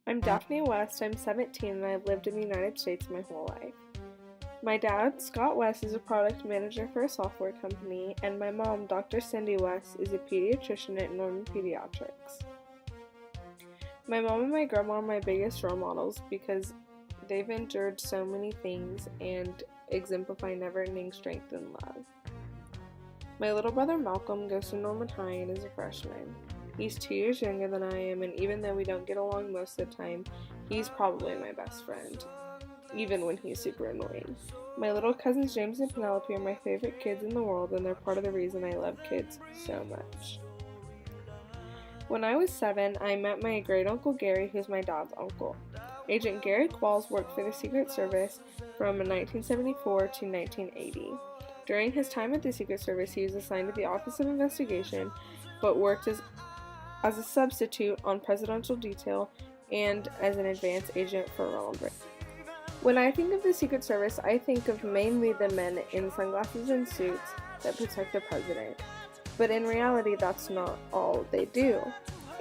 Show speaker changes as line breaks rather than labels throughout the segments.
I'm Daphne West, I'm 17, and I've lived in the United States my whole life. My dad, Scott West, is a product manager for a software company, and my mom, Dr. Cindy West, is a pediatrician at Norman Pediatrics. My mom and my grandma are my biggest role models because they've endured so many things and exemplify never-ending strength and love. My little brother Malcolm goes to Norman High and is a freshman. He's 2 years younger than I am, and even though we don't get along most of the time, he's probably my best friend, even when he's super annoying. My little cousins James and Penelope are my favorite kids in the world, and they're part of the reason I love kids so much. When I was 7, I met my great-uncle Gary, who's my dad's uncle. Agent Gary Qualls worked for the Secret Service from 1974 to 1980. During his time at the Secret Service, he was assigned to the Office of Investigation, but worked as a substitute on presidential detail and as an advance agent for Ronald Reagan. When I think of the Secret Service, I think of mainly the men in sunglasses and suits that protect the president. But in reality, that's not all they do.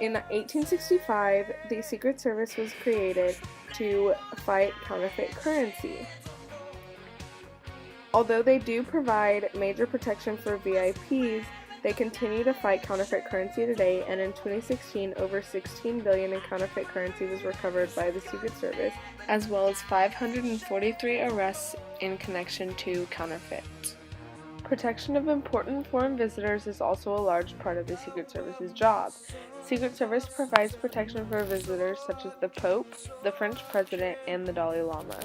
In 1865, the Secret Service was created to fight counterfeit currency. Although they do provide major protection for VIPs, they continue to fight counterfeit currency today, and in 2016, over $16 billion in counterfeit currency was recovered by the Secret Service, as well as 543 arrests in connection to counterfeits. Protection of important foreign visitors is also a large part of the Secret Service's job. Secret Service provides protection for visitors such as the Pope, the French President, and the Dalai Lama.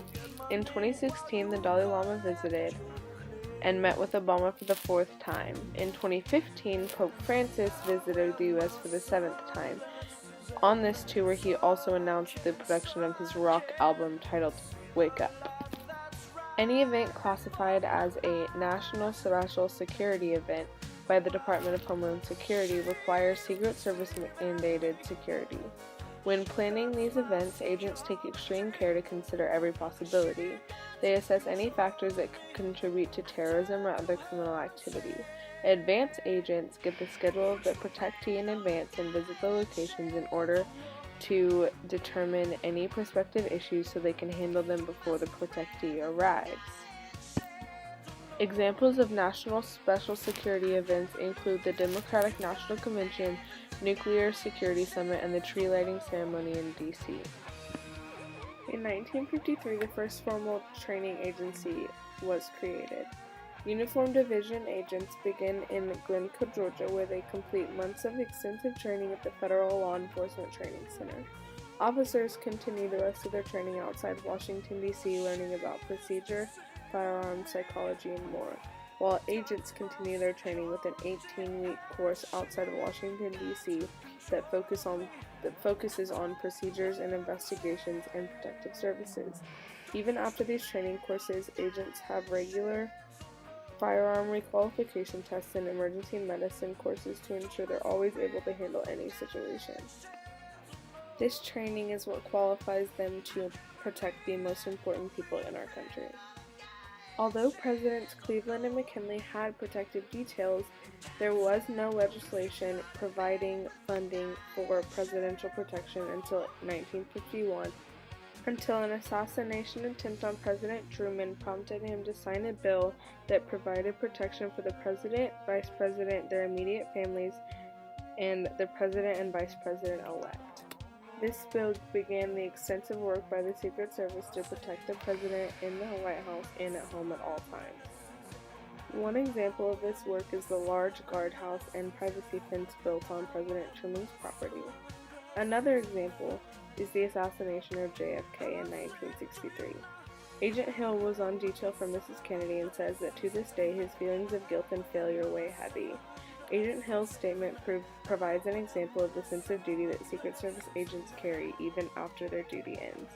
In 2016, the Dalai Lama visited and met with Obama for the 4th time. In 2015, Pope Francis visited the U.S. for the 7th time. On this tour, he also announced the production of his rock album titled Wake Up. Any event classified as a National Social Security event by the Department of Homeland Security requires Secret Service mandated security. When planning these events, agents take extreme care to consider every possibility. They assess any factors that could contribute to terrorism or other criminal activity. Advance agents get the schedule of the protectee in advance and visit the locations in order to determine any prospective issues so they can handle them before the protectee arrives. Examples of National Special Security events include the Democratic National Convention, Nuclear Security Summit, and the tree lighting ceremony in D.C. In 1953, the first formal training agency was created. Uniformed Division agents begin in Glencoe, Georgia, where they complete months of extensive training at the Federal Law Enforcement Training Center. Officers continue the rest of their training outside Washington, D.C., learning about procedure, firearms, psychology, and more, while agents continue their training with an 18-week course outside of Washington, D.C. that focuses on procedures and investigations and protective services. Even after these training courses, agents have regular firearm requalification tests and emergency medicine courses to ensure they're always able to handle any situation. This training is what qualifies them to protect the most important people in our country. Although Presidents Cleveland and McKinley had protective details, there was no legislation providing funding for presidential protection until 1951, until an assassination attempt on President Truman prompted him to sign a bill that provided protection for the President, Vice President, their immediate families, and the President and Vice President-elect. This bill began the extensive work by the Secret Service to protect the President in the White House and at home at all times. One example of this work is the large guardhouse and privacy fence built on President Truman's property. Another example is the assassination of JFK in 1963. Agent Hill was on detail for Mrs. Kennedy and says that to this day his feelings of guilt and failure weigh heavy. Agent Hill's statement provides an example of the sense of duty that Secret Service agents carry even after their duty ends.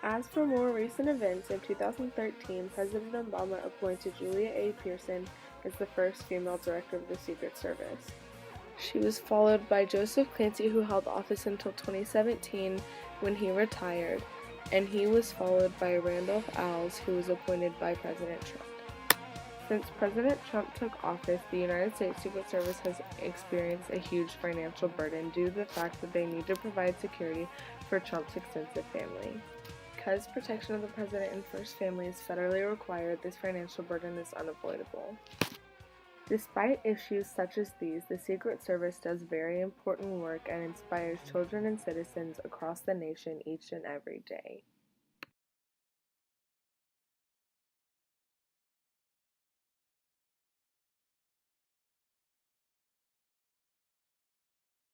As for more recent events, in 2013, President Obama appointed Julia A. Pearson as the first female director of the Secret Service. She was followed by Joseph Clancy, who held office until 2017 when he retired, and he was followed by Randolph Alls, who was appointed by President Trump. Since President Trump took office, the United States Secret Service has experienced a huge financial burden due to the fact that they need to provide security for Trump's extensive family. Because protection of the president and first family is federally required, this financial burden is unavoidable. Despite issues such as these, the Secret Service does very important work and inspires children and citizens across the nation each and every day.